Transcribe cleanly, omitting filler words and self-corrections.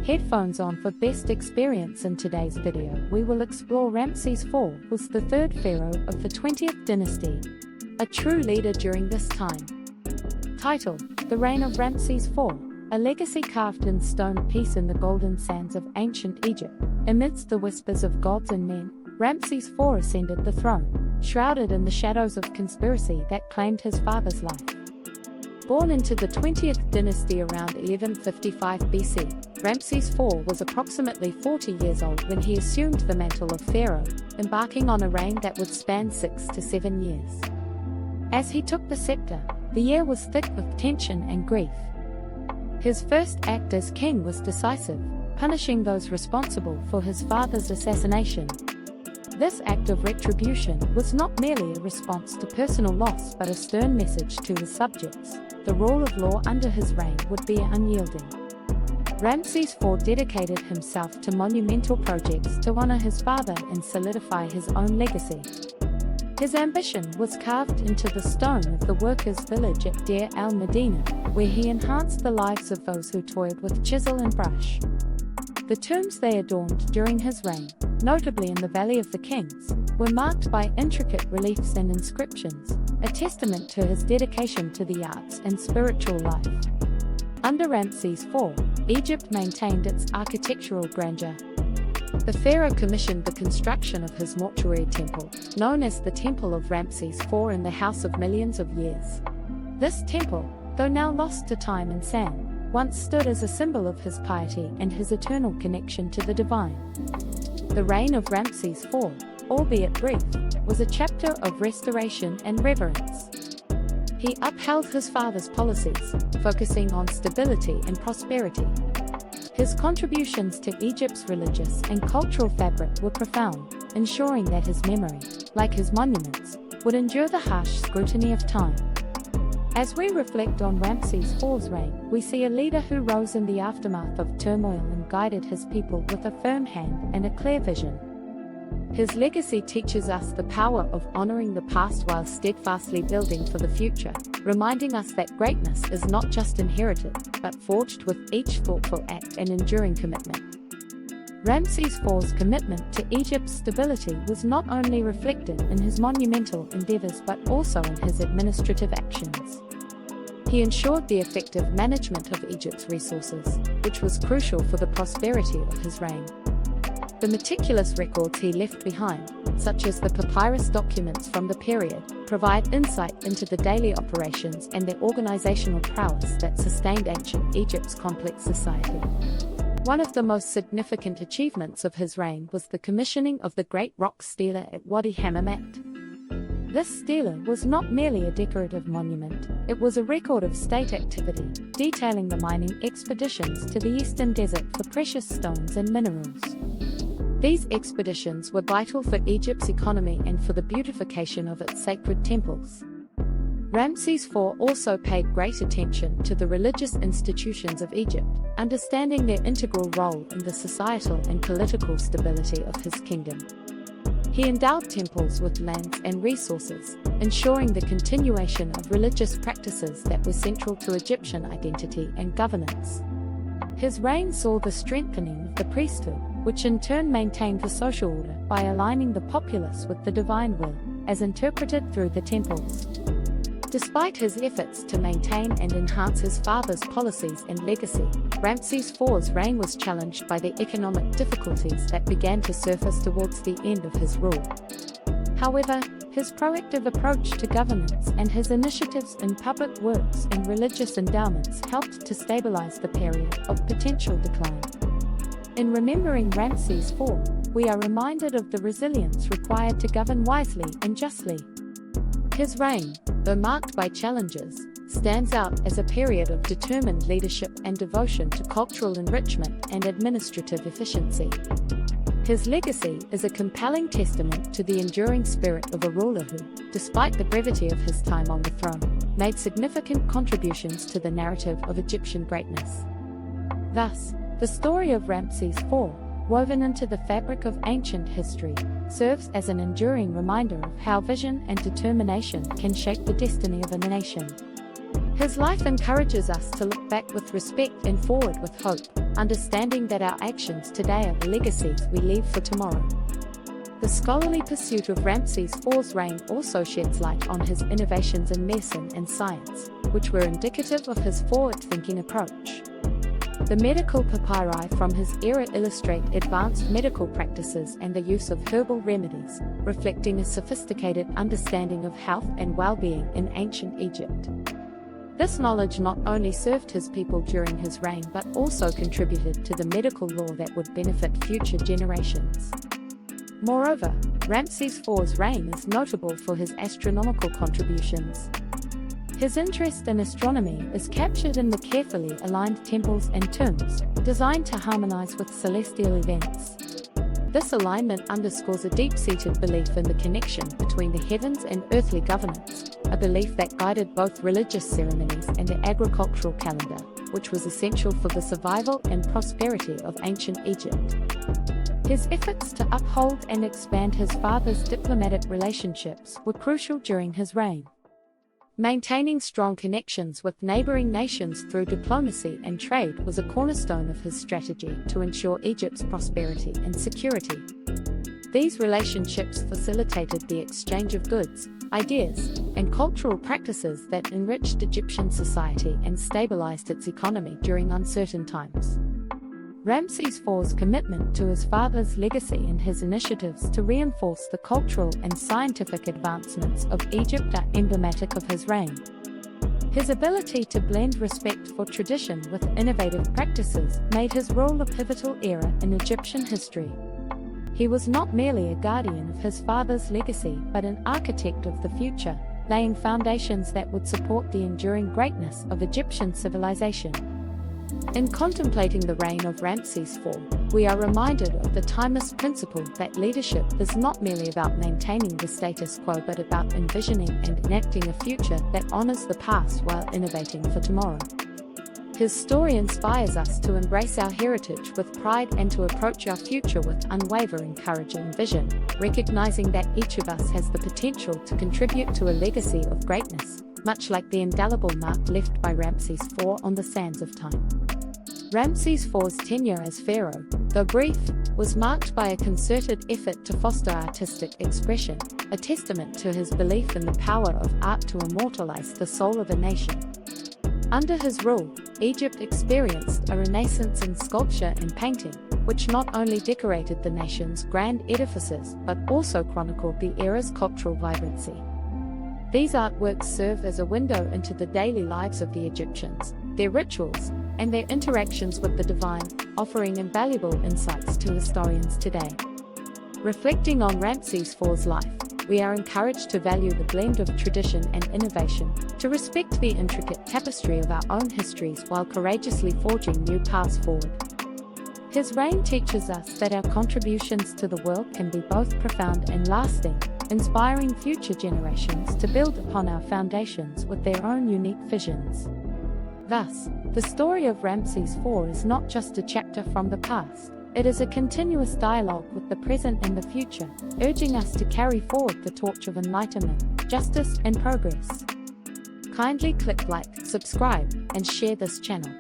Headphones on for best experience. In today's video, we will explore Ramses IV, was the third pharaoh of the 20th dynasty, a true leader during this time. Title: The Reign of Ramses IV, a legacy carved in stone piece in the golden sands of ancient Egypt. Amidst the whispers of gods and men, Ramses IV ascended the throne, shrouded in the shadows of conspiracy that claimed his father's life. Born into the 20th dynasty around 1155 BC, Ramses IV was approximately 40 years old when he assumed the mantle of Pharaoh, embarking on a reign that would span 6 to 7 years. As he took the scepter, the air was thick with tension and grief. His first act as king was decisive, punishing those responsible for his father's assassination. This act of retribution was not merely a response to personal loss but a stern message to his subjects. The rule of law under his reign would be unyielding. Ramses IV dedicated himself to monumental projects to honor his father and solidify his own legacy. His ambition was carved into the stone of the workers' village at Deir el-Medina, where he enhanced the lives of those who toiled with chisel and brush. The tombs they adorned during his reign, notably in the Valley of the Kings, were marked by intricate reliefs and inscriptions, a testament to his dedication to the arts and spiritual life. Under Ramses IV, Egypt maintained its architectural grandeur. The pharaoh commissioned the construction of his mortuary temple, known as the Temple of Ramses IV in the House of Millions of Years. This temple, though now lost to time and sand, once stood as a symbol of his piety and his eternal connection to the divine. The reign of Ramses IV, albeit brief, was a chapter of restoration and reverence. He upheld his father's policies, focusing on stability and prosperity. His contributions to Egypt's religious and cultural fabric were profound, ensuring that his memory, like his monuments, would endure the harsh scrutiny of time. As we reflect on Ramses IV's reign, we see a leader who rose in the aftermath of turmoil and guided his people with a firm hand and a clear vision. His legacy teaches us the power of honoring the past while steadfastly building for the future, reminding us that greatness is not just inherited, but forged with each thoughtful act and enduring commitment. Ramses IV's commitment to Egypt's stability was not only reflected in his monumental endeavors but also in his administrative actions. He ensured the effective management of Egypt's resources, which was crucial for the prosperity of his reign. The meticulous records he left behind, such as the papyrus documents from the period, provide insight into the daily operations and the organizational prowess that sustained ancient Egypt's complex society. One of the most significant achievements of his reign was the commissioning of the Great Rock Stela at Wadi Hammamat. This stela was not merely a decorative monument, it was a record of state activity, detailing the mining expeditions to the Eastern Desert for precious stones and minerals. These expeditions were vital for Egypt's economy and for the beautification of its sacred temples. Ramses IV also paid great attention to the religious institutions of Egypt, understanding their integral role in the societal and political stability of his kingdom. He endowed temples with lands and resources, ensuring the continuation of religious practices that were central to Egyptian identity and governance. His reign saw the strengthening of the priesthood, which in turn maintained the social order by aligning the populace with the divine will, as interpreted through the temples. Despite his efforts to maintain and enhance his father's policies and legacy, Ramses IV's reign was challenged by the economic difficulties that began to surface towards the end of his rule. However, his proactive approach to governance and his initiatives in public works and religious endowments helped to stabilize the period of potential decline. In remembering Ramses IV, we are reminded of the resilience required to govern wisely and justly. His reign, though marked by challenges, stands out as a period of determined leadership and devotion to cultural enrichment and administrative efficiency. His legacy is a compelling testament to the enduring spirit of a ruler who, despite the brevity of his time on the throne, made significant contributions to the narrative of Egyptian greatness. Thus, the story of Ramses IV, woven into the fabric of ancient history, serves as an enduring reminder of how vision and determination can shape the destiny of a nation. His life encourages us to look back with respect and forward with hope, understanding that our actions today are the legacies we leave for tomorrow. The scholarly pursuit of Ramses IV's reign also sheds light on his innovations in medicine and science, which were indicative of his forward-thinking approach. The medical papyri from his era illustrate advanced medical practices and the use of herbal remedies, reflecting a sophisticated understanding of health and well-being in ancient Egypt. This knowledge not only served his people during his reign but also contributed to the medical law that would benefit future generations. Moreover, Ramses IV's reign is notable for his astronomical contributions. His interest in astronomy is captured in the carefully aligned temples and tombs, designed to harmonize with celestial events. This alignment underscores a deep-seated belief in the connection between the heavens and earthly governance, a belief that guided both religious ceremonies and the agricultural calendar, which was essential for the survival and prosperity of ancient Egypt. His efforts to uphold and expand his father's diplomatic relationships were crucial during his reign. Maintaining strong connections with neighboring nations through diplomacy and trade was a cornerstone of his strategy to ensure Egypt's prosperity and security. These relationships facilitated the exchange of goods, ideas, and cultural practices that enriched Egyptian society and stabilized its economy during uncertain times. Ramses IV's commitment to his father's legacy and his initiatives to reinforce the cultural and scientific advancements of Egypt are emblematic of his reign. His ability to blend respect for tradition with innovative practices made his role a pivotal era in Egyptian history. He was not merely a guardian of his father's legacy but an architect of the future, laying foundations that would support the enduring greatness of Egyptian civilization. In contemplating the reign of Ramses IV, we are reminded of the timeless principle that leadership is not merely about maintaining the status quo but about envisioning and enacting a future that honors the past while innovating for tomorrow. His story inspires us to embrace our heritage with pride and to approach our future with unwavering courage and vision, recognizing that each of us has the potential to contribute to a legacy of greatness, much like the indelible mark left by Ramses IV on the sands of time. Ramses IV's tenure as pharaoh, though brief, was marked by a concerted effort to foster artistic expression, a testament to his belief in the power of art to immortalize the soul of a nation. Under his rule, Egypt experienced a renaissance in sculpture and painting, which not only decorated the nation's grand edifices but also chronicled the era's cultural vibrancy. These artworks serve as a window into the daily lives of the Egyptians, their rituals, and their interactions with the divine, offering invaluable insights to historians today. Reflecting on Ramses IV's life, we are encouraged to value the blend of tradition and innovation, to respect the intricate tapestry of our own histories while courageously forging new paths forward. His reign teaches us that our contributions to the world can be both profound and lasting, inspiring future generations to build upon our foundations with their own unique visions. Thus, the story of Ramses IV is not just a chapter from the past, it is a continuous dialogue with the present and the future, urging us to carry forward the torch of enlightenment, justice, and progress. Kindly click like, subscribe, and share this channel.